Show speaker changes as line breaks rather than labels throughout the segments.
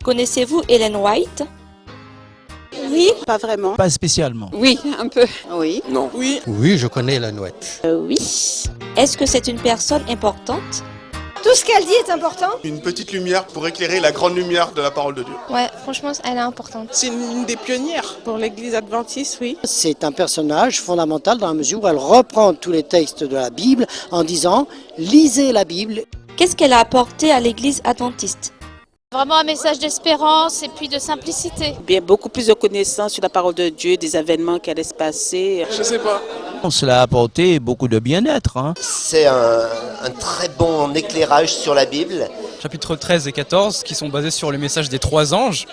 Connaissez-vous Ellen White?
Oui, pas vraiment.
Pas spécialement.
Oui, un peu.
Oui.
Non.
Oui.
Oui, je connais la Nouette.
Oui.
Est-ce que c'est une personne importante?
Tout ce qu'elle dit est important.
Une petite lumière pour éclairer la grande lumière de la parole de Dieu.
Ouais, franchement, elle est importante.
C'est une des pionnières pour l'église adventiste, oui.
C'est un personnage fondamental dans la mesure où elle reprend tous les textes de la Bible en disant « lisez la Bible ».
Qu'est-ce qu'elle a apporté à l'église adventiste?
Vraiment un message d'espérance et puis de simplicité.
Bien, beaucoup plus de connaissances sur la parole de Dieu, des événements qui allaient se passer.
Je sais pas.
Cela a apporté beaucoup de bien-être.
C'est un très bon éclairage sur la Bible.
Chapitres 13 et 14 qui sont basés sur le message des trois anges.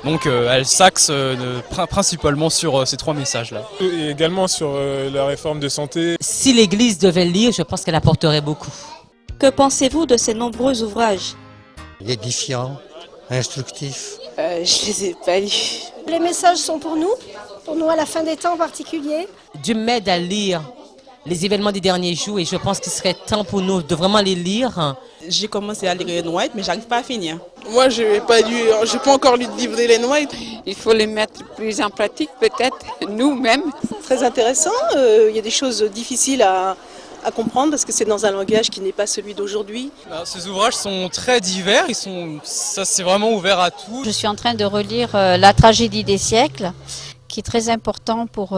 Donc elle s'axe principalement sur ces trois messages-là.
Et également sur la réforme de santé.
Si l'Église devait lire, je pense qu'elle apporterait beaucoup.
Que pensez-vous de ces nombreux ouvrages?
Édifiant, instructif.
Je les ai pas lus.
Les messages sont pour nous à la fin des temps en particulier.
Dieu m'aide à lire les événements des derniers jours et je pense qu'il serait temps pour nous de vraiment les lire.
J'ai commencé à lire Ellen White, mais j'arrive pas à finir.
Moi, je n'ai pas encore lu de livre d'Ellen White. Il faut les mettre plus en pratique, peut-être, nous-mêmes.
Très intéressant. Il y a des choses difficiles à comprendre parce que c'est dans un langage qui n'est pas celui d'aujourd'hui.
Ces ouvrages sont très divers, ça c'est vraiment ouvert à tout.
Je suis en train de relire La tragédie des siècles, qui est très important pour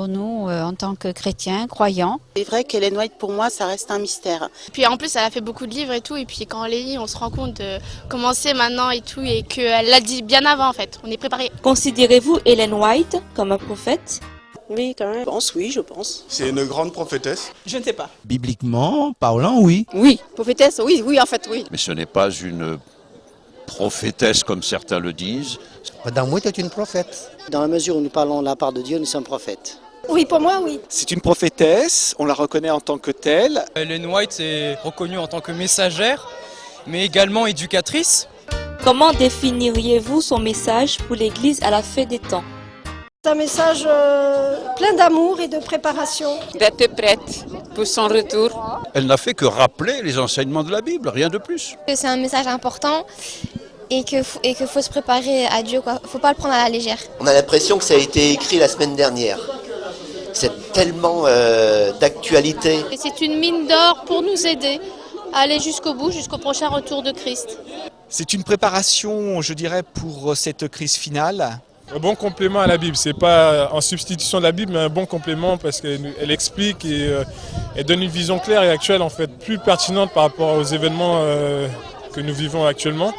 nous en tant que chrétiens, croyants.
C'est vrai qu'Ellen White, pour moi, ça reste un mystère.
Puis en plus, elle a fait beaucoup de livres et tout, et puis quand on les lit, on se rend compte de comment c'est maintenant et tout, et qu'elle l'a dit bien avant en fait, on est préparé.
Considérez-vous Ellen White comme un prophète?
Oui, quand même. Je pense.
C'est une grande prophétesse.
Je ne sais pas.
Bibliquement parlant, oui.
Oui, prophétesse, oui, en fait, oui.
Mais ce n'est pas une prophétesse comme certains le disent.
Madame Mouette est une prophète.
Dans la mesure où nous parlons de la part de Dieu, nous sommes prophètes.
Oui, pour moi, oui.
C'est une prophétesse, on la reconnaît en tant que telle.
Ellen White est reconnue en tant que messagère, mais également éducatrice.
Comment définiriez-vous son message pour l'église à la fin des temps?
C'est un message plein d'amour et de préparation.
D'être prête pour son retour.
Elle n'a fait que rappeler les enseignements de la Bible, rien de plus.
C'est un message important et qu'il faut se préparer à Dieu, quoi. Faut pas le prendre à la légère.
On a l'impression que ça a été écrit la semaine dernière. C'est tellement d'actualité.
C'est une mine d'or pour nous aider à aller jusqu'au bout, jusqu'au prochain retour de Christ.
C'est une préparation, je dirais, pour cette crise finale. Un bon complément à la Bible, c'est pas en substitution de la Bible, mais un bon complément parce qu'elle explique et elle donne une vision claire et actuelle, en fait, plus pertinente par rapport aux événements que nous vivons actuellement.